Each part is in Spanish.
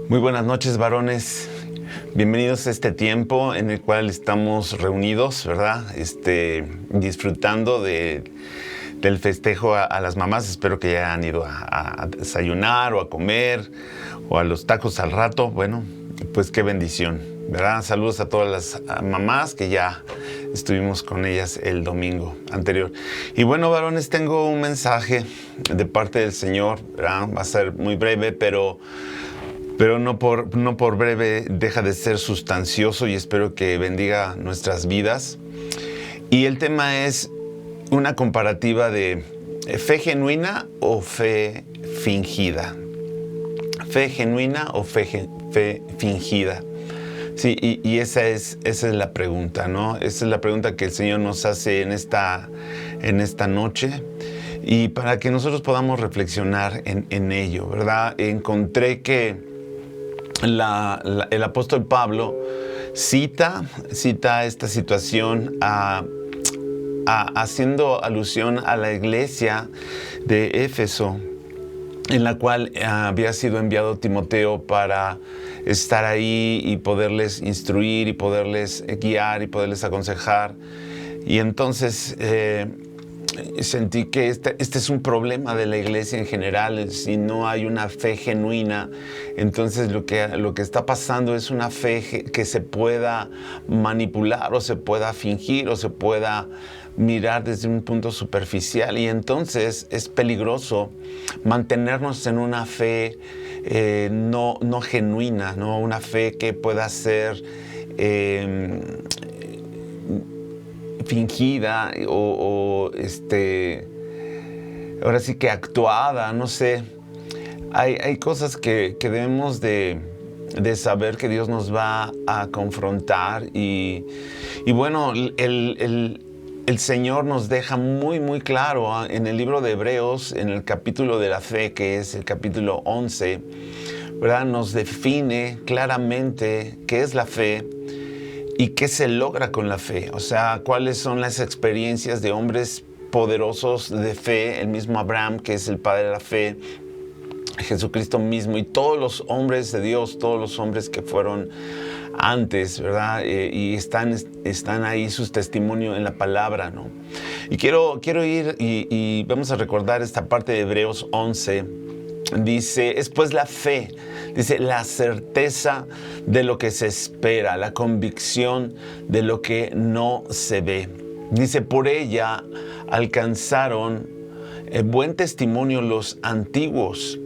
Muy buenas noches, varones. Bienvenidos a este tiempo en el cual estamos reunidos, ¿verdad? Disfrutando del festejo a las mamás. Espero que ya han ido a desayunar o a comer o a los tacos al rato. Bueno, pues qué bendición, ¿verdad? Saludos a todas las mamás que ya estuvimos con ellas el domingo anterior. Y bueno, varones, tengo un mensaje de parte del Señor, ¿verdad? Va a ser muy breve, pero no por breve deja de ser sustancioso y espero que bendiga nuestras vidas. Y el tema es una comparativa de fe genuina o fe fingida. Fe genuina o fe fingida. Sí, y esa es la pregunta, ¿no? Esa es la pregunta que el Señor nos hace en esta noche. Y para que nosotros podamos reflexionar en ello, ¿verdad? Encontré que el apóstol Pablo cita esta situación haciendo alusión a la iglesia de Éfeso, en la cual había sido enviado Timoteo para estar ahí y poderles instruir y poderles guiar y poderles aconsejar. Y entonces sentí que este es un problema de la iglesia en general. Si no hay una fe genuina, entonces lo que está pasando es una fe que se pueda manipular o se pueda fingir o se pueda mirar desde un punto superficial, y entonces es peligroso mantenernos en una fe no genuina, ¿no? Una fe que pueda ser fingida o ahora sí que actuada, no sé. Hay cosas que debemos de saber que Dios nos va a confrontar y bueno, el Señor nos deja muy muy claro en el libro de Hebreos, en el capítulo de la fe, que es el capítulo 11, ¿verdad? Nos define claramente qué es la fe y qué se logra con la fe. O sea, cuáles son las experiencias de hombres poderosos de fe, el mismo Abraham, que es el padre de la fe, Jesucristo mismo, y todos los hombres de Dios, todos los hombres que fueron antes, ¿verdad? Y están ahí sus testimonios en la palabra, ¿no? Y quiero ir y vamos a recordar esta parte de Hebreos 11. Dice, es pues la fe, dice, la certeza de lo que se espera, la convicción de lo que no se ve. Dice, por ella alcanzaron buen testimonio los antiguos.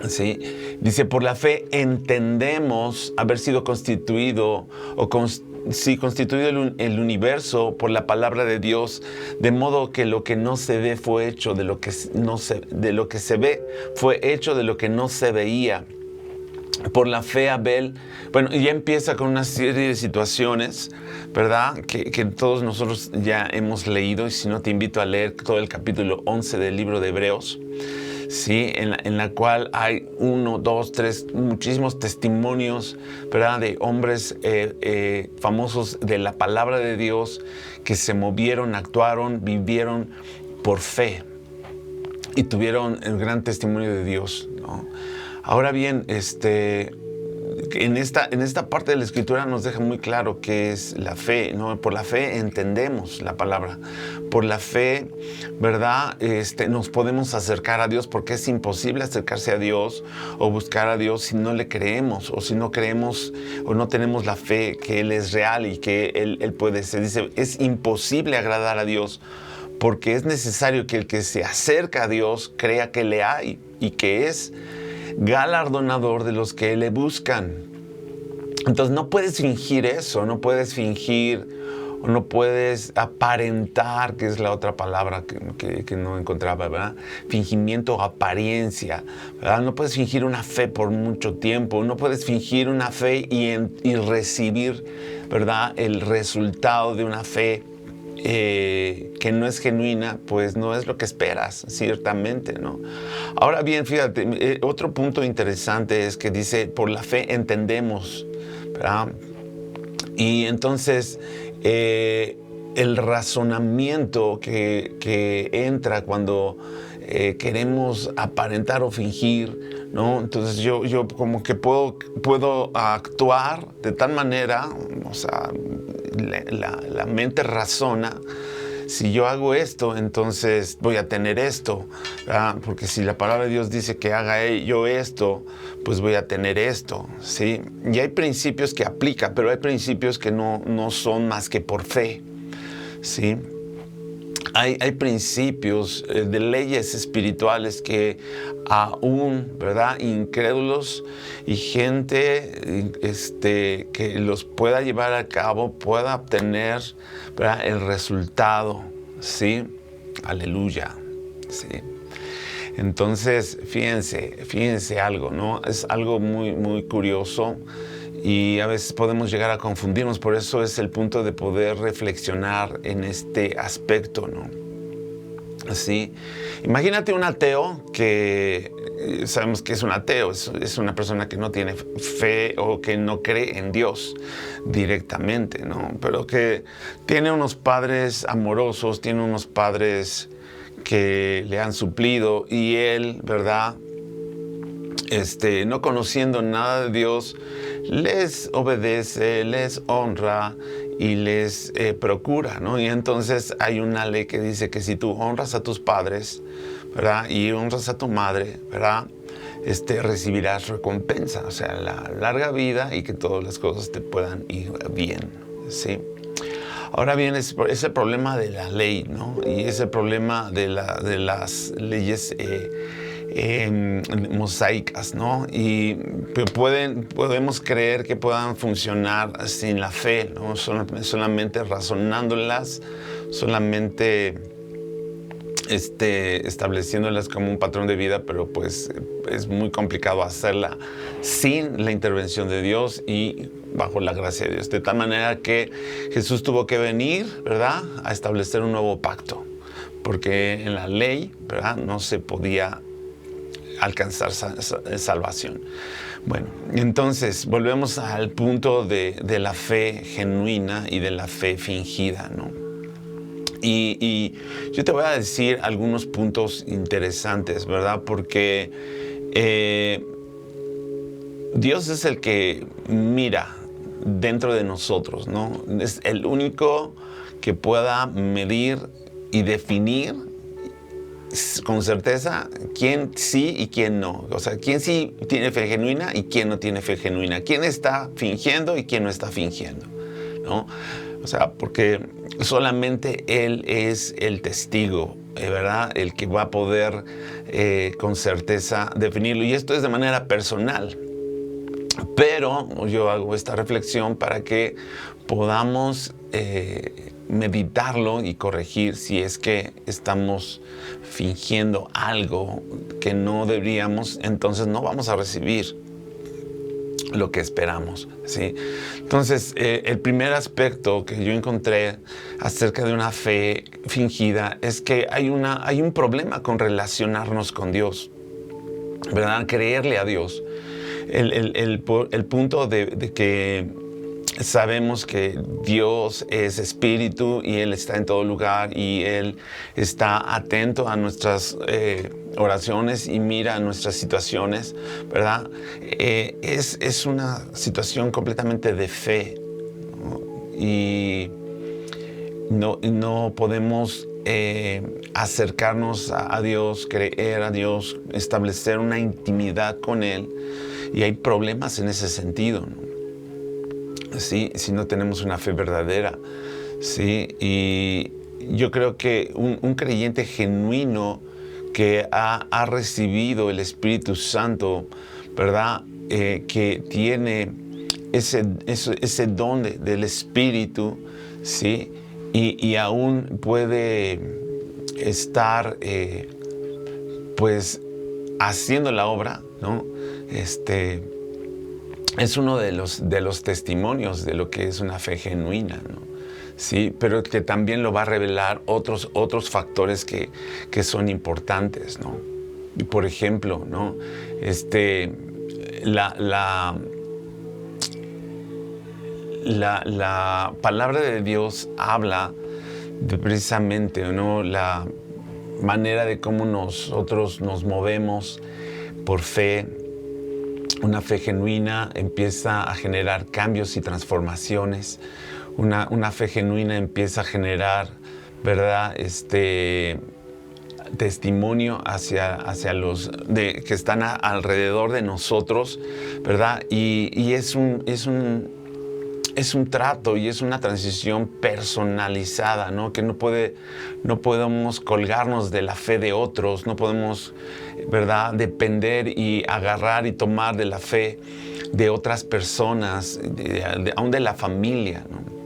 ¿Sí? Dice, por la fe entendemos haber sido constituido constituido el universo por la palabra de Dios, de modo que lo que no se ve fue hecho de lo que de lo que se ve fue hecho de lo que no se veía. Por la fe Abel, bueno, ya empieza con una serie de situaciones, ¿verdad? Que todos nosotros ya hemos leído, y si no te invito a leer todo el capítulo 11 del libro de Hebreos. Sí, en la cual hay 1, 2, 3, muchísimos testimonios, ¿verdad? De hombres famosos de la palabra de Dios que se movieron, actuaron, vivieron por fe y tuvieron el gran testimonio de Dios, ¿no? Ahora bien, en esta parte de la Escritura nos deja muy claro qué es la fe, ¿no? Por la fe entendemos la palabra. Por la fe, ¿verdad? Nos podemos acercar a Dios, porque es imposible acercarse a Dios o buscar a Dios si no le creemos, o si no creemos o no tenemos la fe que Él es real y que Él puede ser. Dice, es imposible agradar a Dios, porque es necesario que el que se acerca a Dios crea que le hay y que es galardonador de los que le buscan. Entonces no puedes fingir eso, no puedes fingir o no puedes aparentar, que es la otra palabra que no encontraba, ¿verdad? Fingimiento o apariencia, ¿verdad? No puedes fingir una fe por mucho tiempo, no puedes fingir una fe y recibir, ¿verdad? El resultado de una fe que no es genuina, pues no es lo que esperas, ciertamente, ¿no? Ahora bien, fíjate, otro punto interesante es que dice, por la fe entendemos, ¿verdad? Y entonces, el razonamiento que entra cuando queremos aparentar o fingir, ¿no? Entonces yo como que puedo actuar de tal manera, o sea, la mente razona. Si yo hago esto, entonces voy a tener esto, ¿verdad? Porque si la palabra de Dios dice que haga yo esto, pues voy a tener esto, ¿sí? Y hay principios que aplican, pero hay principios que no son más que por fe, ¿sí? Hay principios de leyes espirituales que aún, ¿verdad?, incrédulos y gente que los pueda llevar a cabo, pueda obtener, ¿verdad?, el resultado, ¿sí? Aleluya, ¿sí? Entonces, fíjense algo, ¿no? Es algo muy, muy curioso. Y a veces podemos llegar a confundirnos, por eso es el punto de poder reflexionar en este aspecto, ¿no? Así, imagínate un ateo que sabemos que es un ateo, es una persona que no tiene fe o que no cree en Dios directamente, ¿no? Pero que tiene unos padres amorosos, tiene unos padres que le han suplido y él, ¿verdad?, no conociendo nada de Dios, les obedece, les honra y les procura, ¿no? Y entonces hay una ley que dice que si tú honras a tus padres, ¿verdad?, y honras a tu madre, ¿verdad?, recibirás recompensa, o sea, la larga vida y que todas las cosas te puedan ir bien, ¿sí? Ahora bien, es el problema de la ley, ¿no? Y es el problema de las leyes mosaicas, ¿no? Y podemos creer que puedan funcionar sin la fe, ¿no? Solamente razonándolas, solamente estableciéndolas como un patrón de vida, pero pues es muy complicado hacerla sin la intervención de Dios y bajo la gracia de Dios. De tal manera que Jesús tuvo que venir, ¿verdad?, a establecer un nuevo pacto, porque en la ley, ¿verdad?, no se podía alcanzar salvación. Bueno, entonces volvemos al punto de la fe genuina y de la fe fingida, ¿no? Y yo te voy a decir algunos puntos interesantes, ¿verdad? Porque Dios es el que mira dentro de nosotros, ¿no? Es el único que pueda medir y definir con certeza quién sí y quién no. O sea, quién sí tiene fe genuina y quién no tiene fe genuina. Quién está fingiendo y quién no está fingiendo, ¿no? O sea, porque solamente Él es el testigo, ¿verdad?, el que va a poder con certeza definirlo. Y esto es de manera personal. Pero yo hago esta reflexión para que podamos meditarlo y corregir si es que estamos fingiendo algo que no deberíamos, entonces no vamos a recibir lo que esperamos, ¿sí? Entonces, el primer aspecto que yo encontré acerca de una fe fingida es que hay un problema con relacionarnos con Dios, ¿verdad? Creerle a Dios. El punto de que sabemos que Dios es espíritu y Él está en todo lugar y Él está atento a nuestras oraciones y mira nuestras situaciones, ¿verdad? Es una situación completamente de fe, ¿no? Y no podemos acercarnos a Dios, creer a Dios, establecer una intimidad con Él. Y hay problemas en ese sentido, ¿no? Sí, si no tenemos una fe verdadera, ¿sí? Y yo creo que un creyente genuino que ha recibido el Espíritu Santo, ¿verdad?, que tiene ese don del Espíritu, ¿sí?, y aún puede estar, pues, haciendo la obra, ¿no? Es uno de los testimonios de lo que es una fe genuina, ¿no? Sí, pero que también lo va a revelar otros factores que son importantes, ¿no? Y por ejemplo, ¿no?, la palabra de Dios habla de precisamente, ¿no?, manera de cómo nosotros nos movemos por fe. Una fe genuina empieza a generar cambios y transformaciones. Una fe genuina empieza a generar, ¿verdad? Testimonio hacia los que están alrededor de nosotros, ¿verdad? Y es un trato y es una transición personalizada, ¿no? Que no podemos colgarnos de la fe de otros, no podemos, ¿verdad?, depender y agarrar y tomar de la fe de otras personas, aún de la familia, ¿no?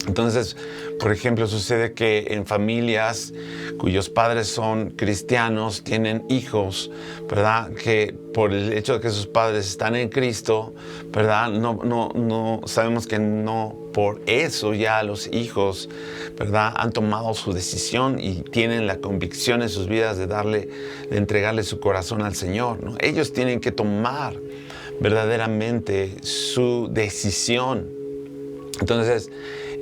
Entonces, por ejemplo, sucede que en familias cuyos padres son cristianos, tienen hijos, ¿verdad?, que por el hecho de que sus padres están en Cristo, ¿verdad?, no sabemos que no por eso ya los hijos, ¿verdad?, han tomado su decisión y tienen la convicción en sus vidas de entregarle su corazón al Señor, ¿no? Ellos tienen que tomar verdaderamente su decisión. Entonces,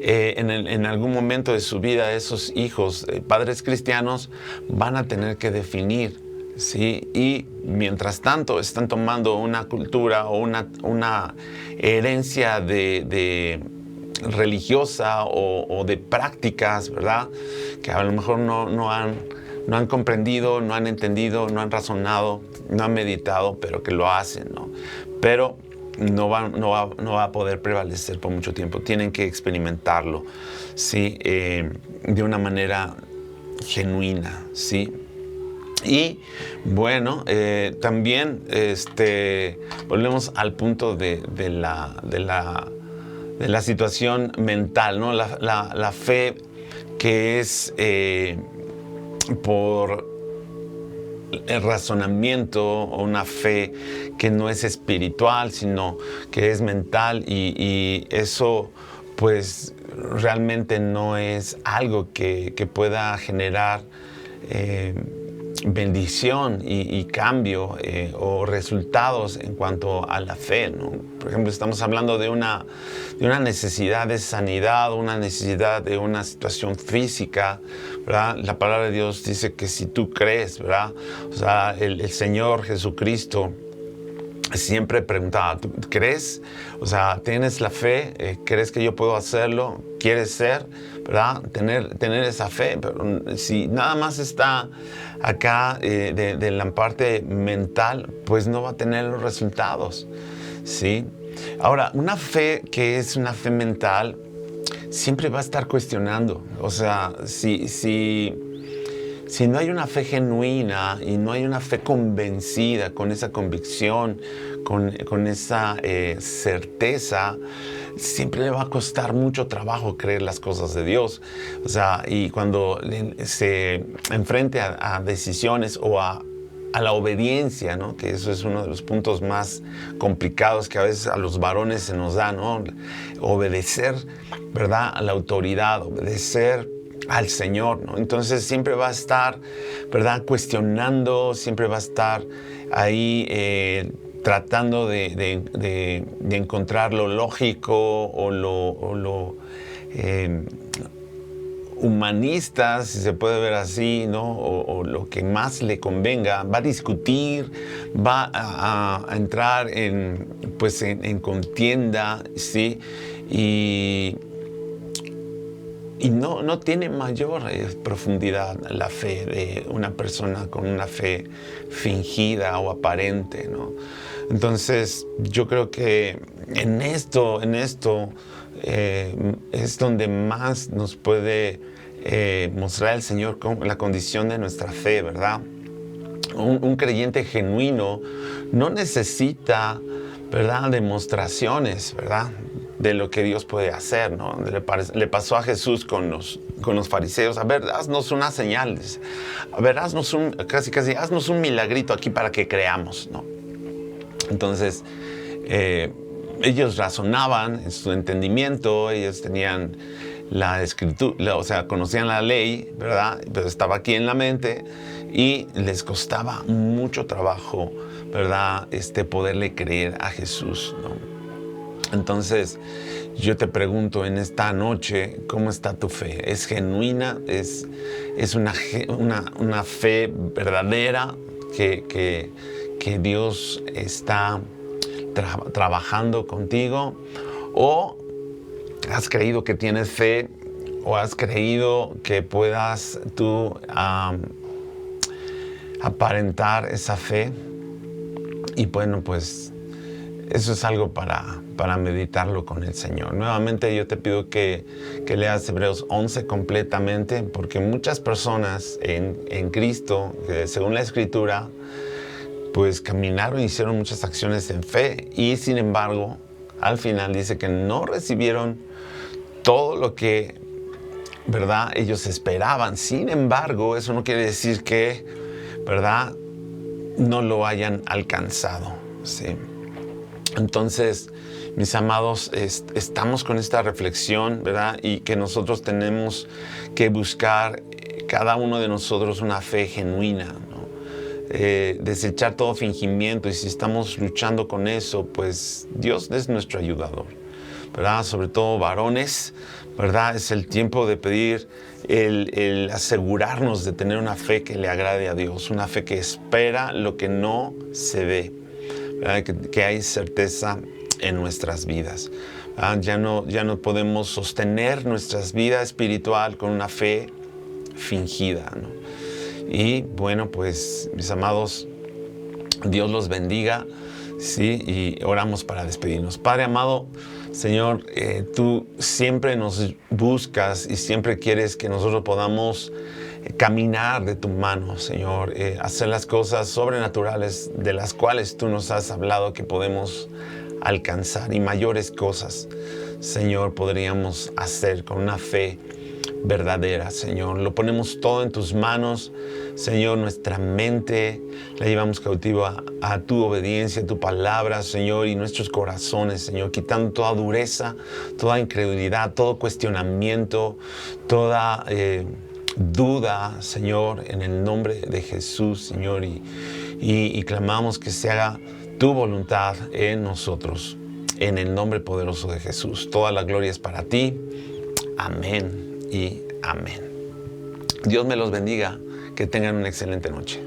en algún momento de su vida, esos hijos, padres cristianos, van a tener que definir, ¿sí? Y mientras tanto están tomando una cultura o una herencia de religiosa o de prácticas, ¿verdad?, que a lo mejor no han comprendido, no han entendido, no han razonado, no han meditado, pero que lo hacen, ¿no? Pero no va a poder prevalecer por mucho tiempo. Tienen que experimentarlo, ¿sí? De una manera genuina, ¿sí? Y bueno, también volvemos al punto de la situación mental, ¿no? La fe que es por el razonamiento, o una fe que no es espiritual, sino que es mental, y eso pues realmente no es algo que pueda generar bendición y cambio o resultados en cuanto a la fe, ¿no? Por ejemplo, estamos hablando de una necesidad de sanidad, una necesidad de una situación física, ¿verdad? La palabra de Dios dice que si tú crees, ¿verdad? O sea, el Señor Jesucristo siempre preguntaba, ¿tú crees? O sea, ¿tienes la fe? ¿Crees que yo puedo hacerlo? ¿Quieres ser? ¿Verdad? Tener esa fe. Pero si nada más está acá de la parte mental, pues no va a tener los resultados, ¿sí? Ahora, una fe que es una fe mental siempre va a estar cuestionando. O sea, si no hay una fe genuina y no hay una fe convencida, con esa convicción, con esa certeza, siempre le va a costar mucho trabajo creer las cosas de Dios. O sea, y cuando se enfrente a decisiones o a la obediencia, ¿no? Que eso es uno de los puntos más complicados que a veces a los varones se nos da, ¿no? Obedecer, ¿verdad?, a la autoridad, obedecer al Señor, ¿no? Entonces siempre va a estar, ¿verdad?, cuestionando, siempre va a estar ahí tratando de encontrar lo lógico o lo humanista, si se puede ver así, ¿no? O lo que más le convenga. Va a discutir, va a entrar en contienda, ¿sí? Y no tiene mayor profundidad la fe de una persona con una fe fingida o aparente, ¿no? Entonces, yo creo que en esto es donde más nos puede mostrar el Señor la condición de nuestra fe, ¿verdad? Un creyente genuino no necesita, ¿verdad?, demostraciones, ¿verdad?, de lo que Dios puede hacer, ¿no? Le pasó a Jesús con los fariseos. A ver, haznos unas señales. A ver, haznos haznos un milagrito aquí para que creamos, ¿no? Entonces, ellos razonaban en su entendimiento, ellos tenían la escritura, o sea, conocían la ley, ¿verdad? Pero estaba aquí en la mente y les costaba mucho trabajo, ¿verdad?, poderle creer a Jesús, ¿no? Entonces, yo te pregunto en esta noche, ¿cómo está tu fe? ¿Es genuina? ¿Es una fe verdadera que Dios está trabajando contigo? ¿O has creído que tienes fe? ¿O has creído que puedas tú aparentar esa fe? Y bueno, pues eso es algo para meditarlo con el Señor. Nuevamente yo te pido que leas Hebreos 11 completamente, porque muchas personas en Cristo, según la Escritura, pues caminaron y hicieron muchas acciones en fe, y sin embargo, al final dice que no recibieron todo lo que, ¿verdad?, ellos esperaban. Sin embargo, eso no quiere decir que, ¿verdad?, no lo hayan alcanzado, ¿sí? Entonces, mis amados, estamos con esta reflexión, ¿verdad? Y que nosotros tenemos que buscar, cada uno de nosotros, una fe genuina, ¿no? Desechar todo fingimiento, y si estamos luchando con eso, pues Dios es nuestro ayudador, ¿verdad? Sobre todo varones, ¿verdad? Es el tiempo de pedir el asegurarnos de tener una fe que le agrade a Dios, una fe que espera lo que no se ve, ¿verdad? Que hay certeza en nuestras vidas. Ya no podemos sostener nuestra vida espiritual con una fe fingida, ¿no? Y bueno, pues mis amados, Dios los bendiga, ¿sí? Y oramos para despedirnos. Padre amado, Señor, tú siempre nos buscas y siempre quieres que nosotros podamos caminar de tu mano, Señor, hacer las cosas sobrenaturales de las cuales tú nos has hablado que podemos alcanzar, y mayores cosas, Señor, podríamos hacer con una fe verdadera, Señor. Lo ponemos todo en tus manos, Señor. Nuestra mente la llevamos cautiva a tu obediencia, a tu palabra, Señor, y nuestros corazones, Señor, quitando toda dureza, toda incredulidad, todo cuestionamiento, toda duda, Señor, en el nombre de Jesús, Señor, y clamamos que se haga tu voluntad en nosotros, en el nombre poderoso de Jesús. Toda la gloria es para ti. Amén y amén. Dios me los bendiga. Que tengan una excelente noche.